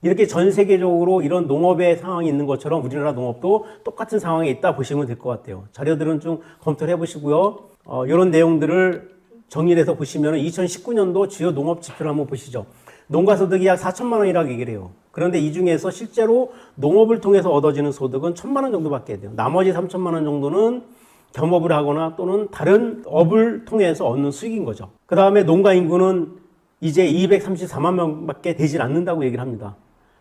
이렇게 전 세계적으로 이런 농업의 상황이 있는 것처럼 우리나라 농업도 똑같은 상황에 있다 보시면 될 것 같아요. 자료들은 좀 검토를 해보시고요. 이런 내용들을 정리를 해서 보시면 2019년도 주요 농업 지표를 한번 보시죠. 농가소득이 약 4천만 원이라고 얘기를 해요. 그런데 이 중에서 실제로 농업을 통해서 얻어지는 소득은 1,000만 원 정도밖에 돼요. 나머지 3천만 원 정도는 겸업을 하거나 또는 다른 업을 통해서 얻는 수익인 거죠. 그 다음에 농가 인구는 이제 234만 명밖에 되질 않는다고 얘기를 합니다.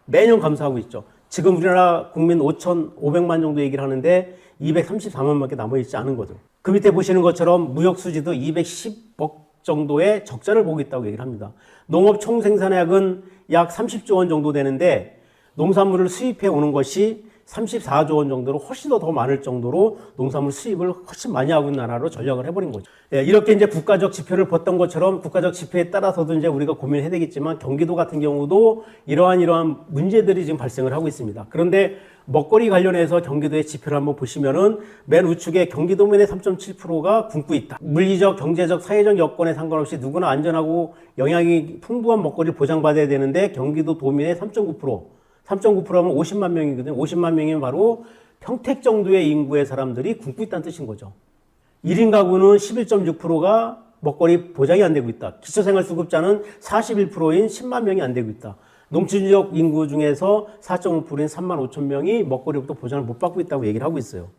매년 감소하고 있죠. 지금 우리나라 국민 5,500만 정도 얘기를 하는데 234만밖에 남아있지 않은 거죠. 그 밑에 보시는 것처럼 무역 수지도 210억 정도의 적자를 보고 있다고 얘기를 합니다. 농업 총 생산액은 약 30조 원 정도 되는데 농산물을 수입해 오는 것이 34조 원 정도로 훨씬 더 많을 정도로 농산물 수입을 훨씬 많이 하고 있는 나라로 전략을 해버린 거죠. 이렇게 이제 국가적 지표를 봤던 것처럼 국가적 지표에 따라서도 이제 우리가 고민해야 되겠지만 경기도 같은 경우도 이러한 문제들이 지금 발생을 하고 있습니다. 그런데 먹거리 관련해서 경기도의 지표를 한번 보시면은 맨 우측에 경기도민의 3.7%가 굶고 있다. 물리적, 경제적, 사회적 여건에 상관없이 누구나 안전하고 영양이 풍부한 먹거리를 보장받아야 되는데 경기도 도민의 3.9%면 50만 명이거든요. 50만 명이면 바로 평택 정도의 인구의 사람들이 굶고 있다는 뜻인 거죠. 1인 가구는 11.6%가 먹거리 보장이 안 되고 있다. 기초생활수급자는 41%인 10만 명이 안 되고 있다. 농촌지역 인구 중에서 4.5%인 3만 5천 명이 먹거리부터 보장을 못 받고 있다고 얘기를 하고 있어요.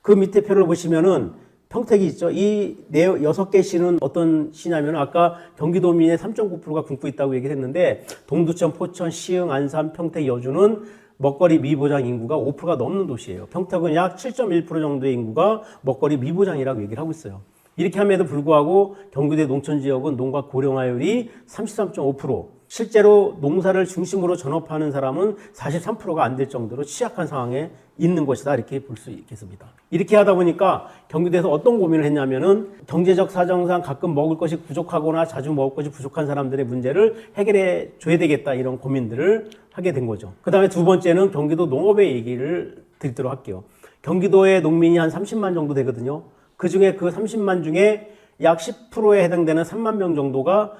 그 밑에 표를 보시면은 평택이 있죠. 이 6개 시는 어떤 시냐면 아까 경기도민의 3.9%가 굶고 있다고 얘기를 했는데 동두천, 포천, 시흥, 안산, 평택, 여주는 먹거리 미보장 인구가 5%가 넘는 도시예요. 평택은 약 7.1% 정도의 인구가 먹거리 미보장이라고 얘기를 하고 있어요. 이렇게 함에도 불구하고 경기도의 농촌지역은 농가 고령화율이 33.5%, 실제로 농사를 중심으로 전업하는 사람은 43%가 안 될 정도로 취약한 상황에 있는 것이다, 이렇게 볼 수 있겠습니다. 이렇게 하다 보니까 경기도에서 어떤 고민을 했냐면은 경제적 사정상 가끔 먹을 것이 부족하거나 자주 먹을 것이 부족한 사람들의 문제를 해결해 줘야 되겠다, 이런 고민들을 하게 된 거죠. 그 다음에 두 번째는 경기도 농업의 얘기를 드리도록 할게요. 경기도의 농민이 한 30만 정도 되거든요. 그 중에 그 30만 중에 약 10%에 해당되는 3만 명 정도가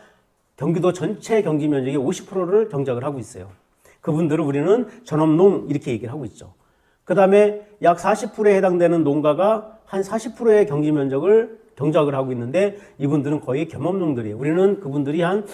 경기도 전체 경지 면적의 50%를 경작을 하고 있어요. 그분들을 우리는 전업농 이렇게 얘기를 하고 있죠. 그 다음에 약 40%에 해당되는 농가가 한 40%의 경지 면적을 경작을 하고 있는데 이분들은 거의 겸업농들이에요. 우리는 그분들이 한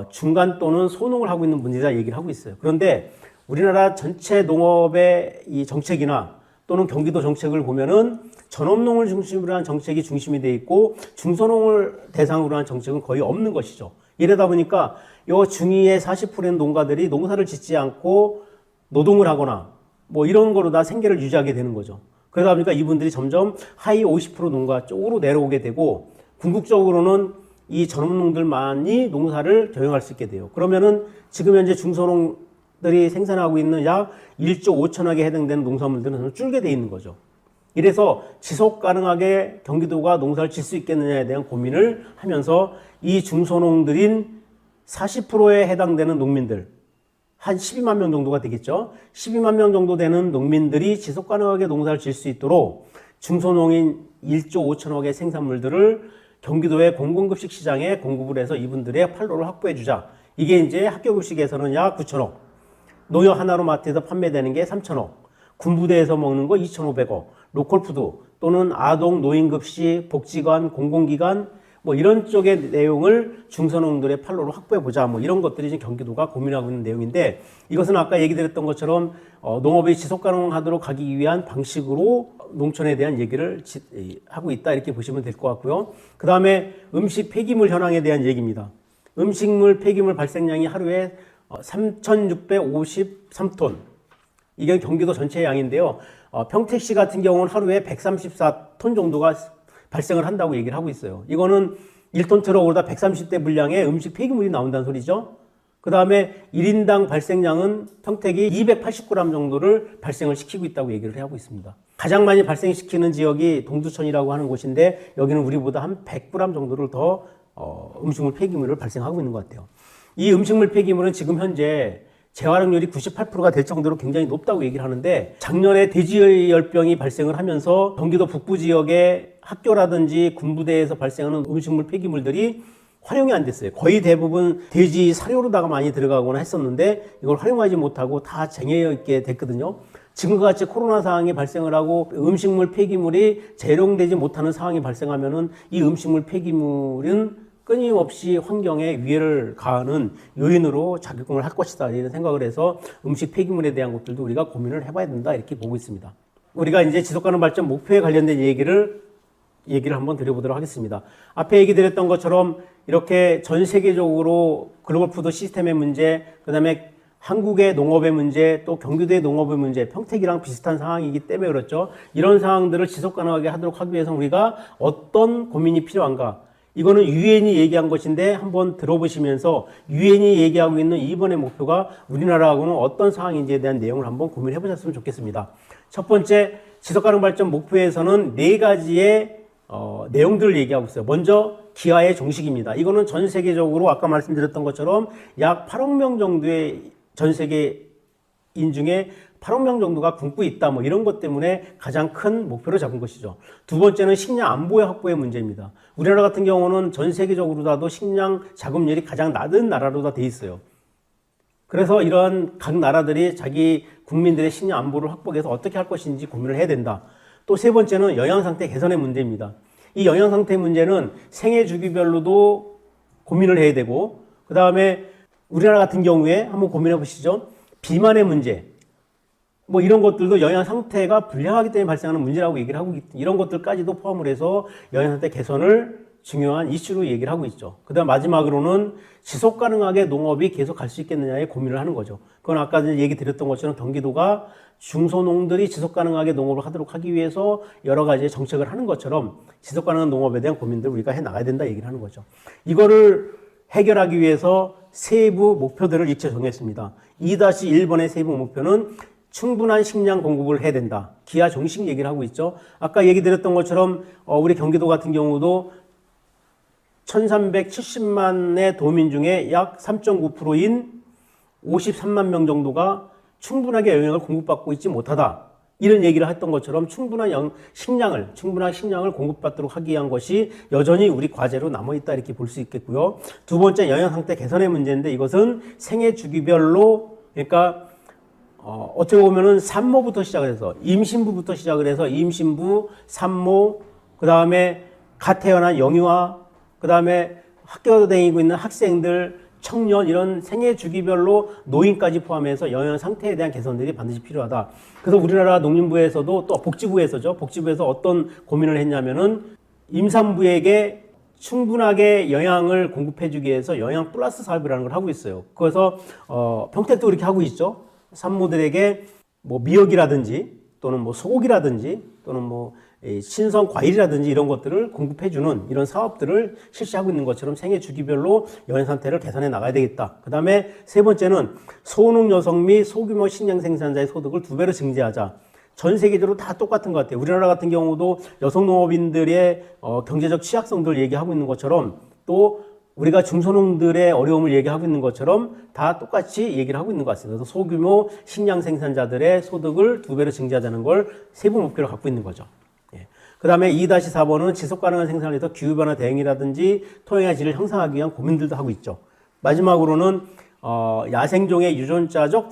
중간 또는 소농을 하고 있는 분들이다 얘기를 하고 있어요. 그런데 우리나라 전체 농업의 이 정책이나 또는 경기도 정책을 보면은 전업농을 중심으로 한 정책이 중심이 돼 있고 중소농을 대상으로 한 정책은 거의 없는 것이죠. 이러다 보니까 요 중위의 40%의 농가들이 농사를 짓지 않고 노동을 하거나 뭐 이런 거로 다 생계를 유지하게 되는 거죠. 그러다 보니까 이분들이 점점 하위 50% 농가 쪽으로 내려오게 되고 궁극적으로는 이 전업농들만이 농사를 경영할 수 있게 돼요. 그러면은 지금 현재 중소농들이 생산하고 있는 약 1조 5천억에 해당되는 농산물들은 줄게 돼 있는 거죠. 이래서 지속 가능하게 경기도가 농사를 질 수 있겠느냐에 대한 고민을 하면서 이 중소농들인 40%에 해당되는 농민들, 한 12만 명 정도가 되겠죠. 12만 명 정도 되는 농민들이 지속 가능하게 농사를 질 수 있도록 중소농인 1조 5천억의 생산물들을 경기도의 공공급식 시장에 공급을 해서 이분들의 판로를 확보해 주자. 이게 이제 학교급식에서는 약 9천억, 농협 하나로 마트에서 판매되는 게 3천억, 군부대에서 먹는 거 2,500억, 로컬푸드 또는 아동 노인급식, 복지관, 공공기관 뭐 이런 쪽의 내용을 중소농들의 판로로 확보해보자, 뭐 이런 것들이 지금 경기도가 고민하고 있는 내용인데, 이것은 아까 얘기 드렸던 것처럼 농업이 지속가능하도록 가기 위한 방식으로 농촌에 대한 얘기를 하고 있다, 이렇게 보시면 될 것 같고요. 그 다음에 음식 폐기물 현황에 대한 얘기입니다. 음식물 폐기물 발생량이 하루에 3,653톤, 이게 경기도 전체의 양인데요. 평택시 같은 경우는 하루에 134톤 정도가 발생을 한다고 얘기를 하고 있어요. 이거는 1톤 트럭으로다 130대 분량의 음식 폐기물이 나온다는 소리죠. 그 다음에 1인당 발생량은 평택이 280g 정도를 발생을 시키고 있다고 얘기를 하고 있습니다. 가장 많이 발생시키는 지역이 동두천이라고 하는 곳인데 여기는 우리보다 한 100g 정도를 더 음식물 폐기물을 발생하고 있는 것 같아요. 이 음식물 폐기물은 지금 현재 재활용률이 98%가 될 정도로 굉장히 높다고 얘기를 하는데, 작년에 돼지열병이 발생을 하면서 경기도 북부 지역의 학교라든지 군부대에서 발생하는 음식물 폐기물들이 활용이 안 됐어요. 거의 대부분 돼지 사료로다가 많이 들어가거나 했었는데 이걸 활용하지 못하고 다 쟁여 있게 됐거든요. 지금과 같이 코로나 상황이 발생을 하고 음식물 폐기물이 재활용되지 못하는 상황이 발생하면은 이 음식물 폐기물은 끊임없이 환경에 위해를 가하는 요인으로 작용을 할 것이다 이런 생각을 해서 음식 폐기물에 대한 것들도 우리가 고민을 해봐야 된다 이렇게 보고 있습니다. 우리가 이제 지속가능 발전 목표에 관련된 얘기를 한번 드려보도록 하겠습니다. 앞에 얘기 드렸던 것처럼 이렇게 전 세계적으로 글로벌 푸드 시스템의 문제, 그 다음에 한국의 농업의 문제, 또 경기도의 농업의 문제, 평택이랑 비슷한 상황이기 때문에 그렇죠. 이런 상황들을 지속 가능하게 하도록 하기 위해서 우리가 어떤 고민이 필요한가? 이거는 유엔이 얘기한 것인데 한번 들어보시면서 유엔이 얘기하고 있는 이번의 목표가 우리나라하고는 어떤 상황인지에 대한 내용을 한번 고민해 보셨으면 좋겠습니다. 첫 번째, 지속 가능 발전 목표에서는 4가지의 내용들을 얘기하고 있어요. 먼저 기아의 종식입니다. 이거는 전 세계적으로 아까 말씀드렸던 것처럼 약 8억 명 정도의 전 세계인 중에 8억 명 정도가 굶고 있다. 뭐 이런 것 때문에 가장 큰 목표로 잡은 것이죠. 두 번째는 식량 안보의 확보의 문제입니다. 우리나라 같은 경우는 전 세계적으로도 식량 자급률이 가장 낮은 나라로 다 돼 있어요. 그래서 이런 각 나라들이 자기 국민들의 식량 안보를 확보해서 어떻게 할 것인지 고민을 해야 된다. 또 세 번째는 영양 상태 개선의 문제입니다. 이 영양 상태 문제는 생애 주기별로도 고민을 해야 되고, 그 다음에 우리나라 같은 경우에 한번 고민해 보시죠. 비만의 문제, 뭐 이런 것들도 영양 상태가 불량하기 때문에 발생하는 문제라고 얘기를 하고, 이런 것들까지도 포함을 해서 영양 상태 개선을 중요한 이슈로 얘기를 하고 있죠. 그 다음 마지막으로는 지속 가능하게 농업이 계속 갈 수 있겠느냐에 고민을 하는 거죠. 그건 아까 얘기 드렸던 것처럼 경기도가 중소농들이 지속 가능하게 농업을 하도록 하기 위해서 여러 가지 정책을 하는 것처럼 지속 가능한 농업에 대한 고민들을 우리가 해 나가야 된다 얘기를 하는 거죠. 이거를 해결하기 위해서 세부 목표들을 일체 정했습니다. 2-1번의 세부 목표는 충분한 식량 공급을 해야 된다. 기아 종식 얘기를 하고 있죠. 아까 얘기 드렸던 것처럼 우리 경기도 같은 경우도 1370만의 도민 중에 약 3.9%인 53만 명 정도가 충분하게 영양을 공급받고 있지 못하다. 이런 얘기를 했던 것처럼 충분한 식량을 공급받도록 하기 위한 것이 여전히 우리 과제로 남아있다 이렇게 볼 수 있겠고요. 두 번째 영양 상태 개선의 문제인데 이것은 생애 주기별로 그러니까 어떻게 보면은 산모부터 시작을 해서 임신부부터 시작을 해서 임신부, 산모, 그 다음에 갓 태어난 영유아, 그 다음에 학교 다니고 있는 학생들, 청년 이런 생애 주기별로 노인까지 포함해서 영양 상태에 대한 개선들이 반드시 필요하다. 그래서 우리나라 농림부에서도 또 복지부에서 어떤 고민을 했냐면은 임산부에게 충분하게 영양을 공급해주기 위해서 영양 플러스 사업이라는 걸 하고 있어요. 그래서 평택도 그렇게 하고 있죠. 산모들에게 뭐 미역이라든지 또는 뭐 소고기라든지 또는 뭐 신선 과일이라든지 이런 것들을 공급해주는 이런 사업들을 실시하고 있는 것처럼 생애 주기별로 영양 상태를 개선해 나가야 되겠다. 그 다음에 세 번째는 소농 여성 및 소규모 식량 생산자의 소득을 2배로 증대하자. 전 세계적으로 다 똑같은 것 같아요. 우리나라 같은 경우도 여성 농업인들의 경제적 취약성들을 얘기하고 있는 것처럼 또 우리가 중소농들의 어려움을 얘기하고 있는 것처럼 다 똑같이 얘기를 하고 있는 것 같습니다. 그래서 소규모 식량 생산자들의 소득을 2배로 증대하자는 걸 세부 목표로 갖고 있는 거죠. 그 다음에 2-4번은 지속 가능한 생산을 위해서 기후변화 대응이라든지 토양의 질을 형성하기 위한 고민들도 하고 있죠. 마지막으로는 야생종의 유전자적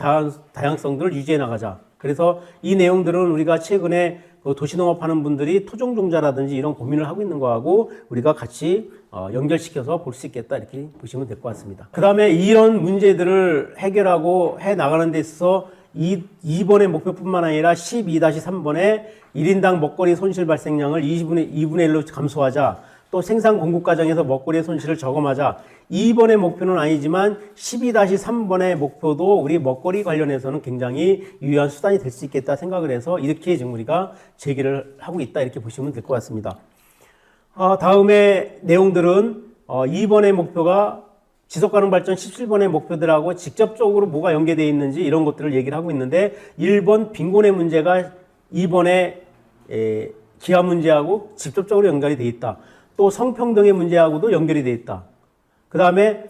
다양성들을 유지해 나가자. 그래서 이 내용들은 우리가 최근에 도시농업 하는 분들이 토종종자라든지 이런 고민을 하고 있는 거하고 우리가 같이 연결시켜서 볼 수 있겠다 이렇게 보시면 될 것 같습니다. 그 다음에 이런 문제들을 해결하고 해 나가는 데 있어서 2번의 목표뿐만 아니라 12-3번의 1인당 먹거리 손실 발생량을 2분의 1로 감소하자. 또 생산 공급 과정에서 먹거리의 손실을 저감하자. 2번의 목표는 아니지만 12-3번의 목표도 우리 먹거리 관련해서는 굉장히 유효한 수단이 될 수 있겠다 생각을 해서 이렇게 지금 우리가 제기를 하고 있다 이렇게 보시면 될 것 같습니다. 다음의 내용들은 2번의 목표가 지속가능 발전 17번의 목표들하고 직접적으로 뭐가 연계되어 있는지 이런 것들을 얘기를 하고 있는데 1번 빈곤의 문제가 2번의 기아 문제하고 직접적으로 연결이 되어 있다. 또 성평등의 문제하고도 연결이 되어 있다. 그 다음에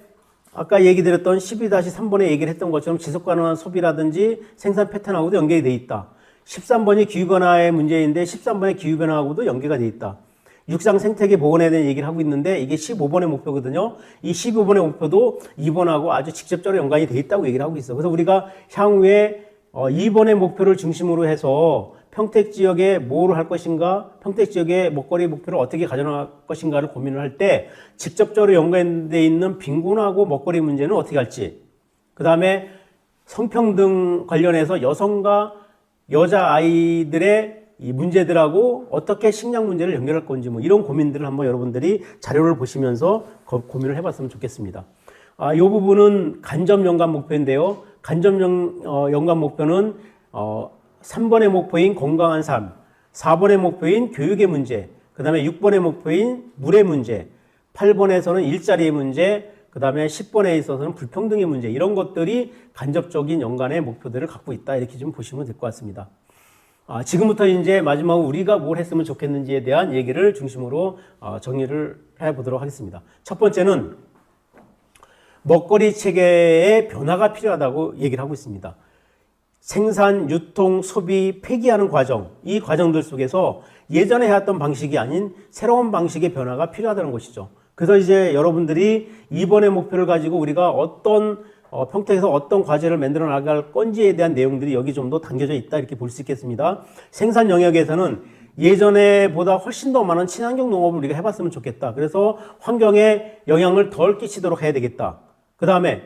아까 얘기 드렸던 12-3번에 얘기를 했던 것처럼 지속가능한 소비라든지 생산 패턴하고도 연결이 되어 있다. 13번이 기후변화의 문제인데 13번의 기후변화하고도 연계가 되어 있다. 육상 생태계 복원에 대한 얘기를 하고 있는데 이게 15번의 목표거든요. 이 15번의 목표도 2번하고 아주 직접적으로 연관이 돼 있다고 얘기를 하고 있어. 그래서 우리가 향후에 2번의 목표를 중심으로 해서 평택 지역에 뭐를 할 것인가, 평택 지역의 먹거리 목표를 어떻게 가져나갈 것인가를 고민을 할 때 직접적으로 연관되어 있는 빈곤하고 먹거리 문제는 어떻게 할지, 그 다음에 성평등 관련해서 여성과 여자아이들의 이 문제들하고 어떻게 식량 문제를 연결할 건지 뭐 이런 고민들을 한번 여러분들이 자료를 보시면서 고민을 해봤으면 좋겠습니다. 이 부분은 간접 연관 목표인데요. 간접 연관 목표는 3번의 목표인 건강한 삶, 4번의 목표인 교육의 문제, 그 다음에 6번의 목표인 물의 문제, 8번에서는 일자리의 문제, 그 다음에 10번에 있어서는 불평등의 문제, 이런 것들이 간접적인 연관의 목표들을 갖고 있다. 이렇게 좀 보시면 될 것 같습니다. 지금부터 이제 마지막으로 우리가 뭘 했으면 좋겠는지에 대한 얘기를 중심으로 정리를 해보도록 하겠습니다. 첫 번째는 먹거리 체계의 변화가 필요하다고 얘기를 하고 있습니다. 생산, 유통, 소비, 폐기하는 과정, 이 과정들 속에서 예전에 해왔던 방식이 아닌 새로운 방식의 변화가 필요하다는 것이죠. 그래서 이제 여러분들이 이번의 목표를 가지고 우리가 어떤 평택에서 어떤 과제를 만들어 나갈 건지에 대한 내용들이 여기 좀 더 담겨져 있다 이렇게 볼 수 있겠습니다. 생산 영역에서는 예전에보다 훨씬 더 많은 친환경 농업을 우리가 해봤으면 좋겠다. 그래서 환경에 영향을 덜 끼치도록 해야 되겠다. 그 다음에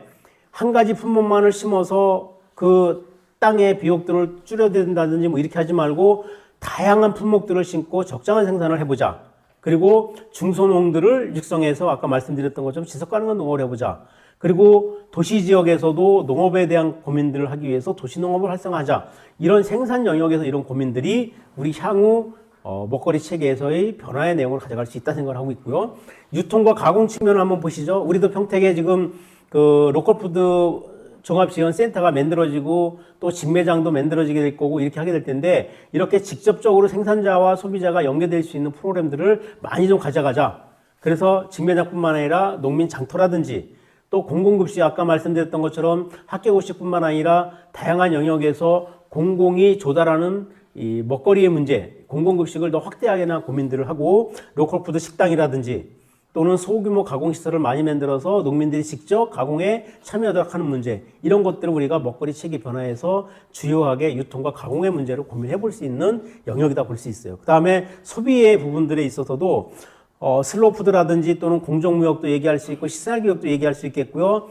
한 가지 품목만을 심어서 그 땅의 비옥들을 줄여든다든지 뭐 이렇게 하지 말고 다양한 품목들을 심고 적정한 생산을 해보자. 그리고 중소농들을 육성해서 아까 말씀드렸던 것처럼 지속가능한 농업을 해보자. 그리고 도시 지역에서도 농업에 대한 고민들을 하기 위해서 도시농업을 활성화하자. 이런 생산 영역에서 이런 고민들이 우리 향후 먹거리 체계에서의 변화의 내용을 가져갈 수 있다 생각을 하고 있고요. 유통과 가공 측면을 한번 보시죠. 우리도 평택에 지금 그 로컬푸드 종합지원센터가 만들어지고 또 직매장도 만들어지게 될 거고 이렇게 하게 될 텐데, 이렇게 직접적으로 생산자와 소비자가 연계될 수 있는 프로그램들을 많이 좀 가져가자. 그래서 직매장뿐만 아니라 농민 장터라든지 또 공공급식, 아까 말씀드렸던 것처럼 학교급식뿐만 아니라 다양한 영역에서 공공이 조달하는 이 먹거리의 문제, 공공급식을 더 확대하게나 고민들을 하고, 로컬푸드 식당이라든지 또는 소규모 가공시설을 많이 만들어서 농민들이 직접 가공에 참여하도록 하는 문제, 이런 것들을 우리가 먹거리 체계 변화에서 주요하게 유통과 가공의 문제를 고민해 볼 수 있는 영역이다 볼 수 있어요. 그 다음에 소비의 부분들에 있어서도 슬로푸드라든지 또는 공정무역도 얘기할 수 있고 시설교육도 얘기할 수 있겠고요.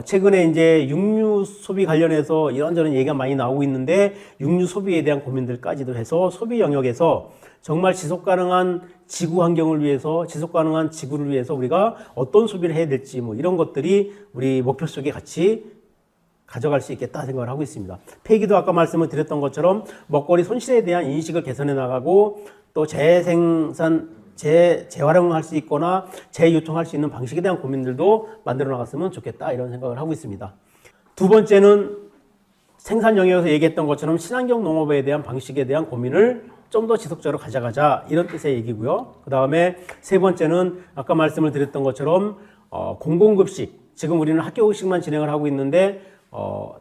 최근에 이제 육류 소비 관련해서 이런저런 얘기가 많이 나오고 있는데, 육류 소비에 대한 고민들까지도 해서 소비 영역에서 정말 지속가능한 지구 환경을 위해서, 지속가능한 지구를 위해서 우리가 어떤 소비를 해야 될지 뭐 이런 것들이 우리 목표 속에 같이 가져갈 수 있겠다 생각을 하고 있습니다. 폐기도 아까 말씀을 드렸던 것처럼 먹거리 손실에 대한 인식을 개선해 나가고, 또 재활용할 수 있거나 재유통할 수 있는 방식에 대한 고민들도 만들어 나갔으면 좋겠다, 이런 생각을 하고 있습니다. 두 번째는 생산 영역에서 얘기했던 것처럼 친환경 농업에 대한 방식에 대한 고민을 좀 더 지속적으로 가져가자, 이런 뜻의 얘기고요. 그 다음에 세 번째는 아까 말씀을 드렸던 것처럼 공공급식, 지금 우리는 학교급식만 진행을 하고 있는데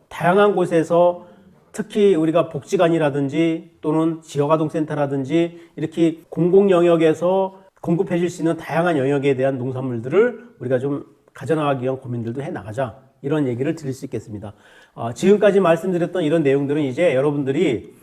다양한 곳에서 특히 우리가 복지관이라든지 또는 지역아동센터라든지 이렇게 공공 영역에서 공급해 줄 수 있는 다양한 영역에 대한 농산물들을 우리가 좀 가져나가기 위한 고민들도 해 나가자, 이런 얘기를 드릴 수 있겠습니다. 지금까지 말씀드렸던 이런 내용들은 이제 여러분들이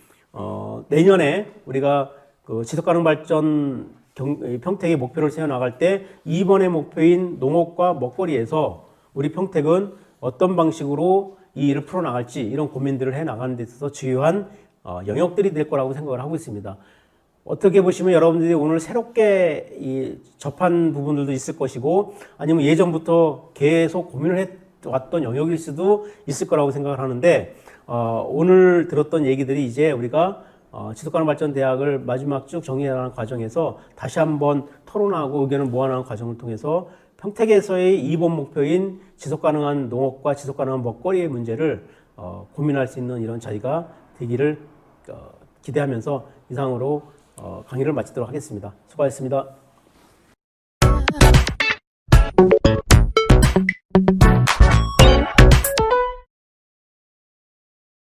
내년에 우리가 그 지속가능 발전 평택의 목표를 세워나갈 때 2번의 목표인 농업과 먹거리에서 우리 평택은 어떤 방식으로 이 일을 풀어나갈지, 이런 고민들을 해나가는 데 있어서 주요한 영역들이 될 거라고 생각을 하고 있습니다. 어떻게 보시면 여러분들이 오늘 새롭게 접한 부분들도 있을 것이고, 아니면 예전부터 계속 고민을 해왔던 영역일 수도 있을 거라고 생각을 하는데, 오늘 들었던 얘기들이 이제 우리가 지속가능 발전 대학을 마지막 쭉 정리하는 과정에서 다시 한번 토론하고 의견을 모아나가는 과정을 통해서 평택에서의 2번 목표인 지속가능한 농업과 지속가능한 먹거리의 문제를 고민할 수 있는 이런 자리가 되기를 기대하면서 이상으로 강의를 마치도록 하겠습니다. 수고하셨습니다.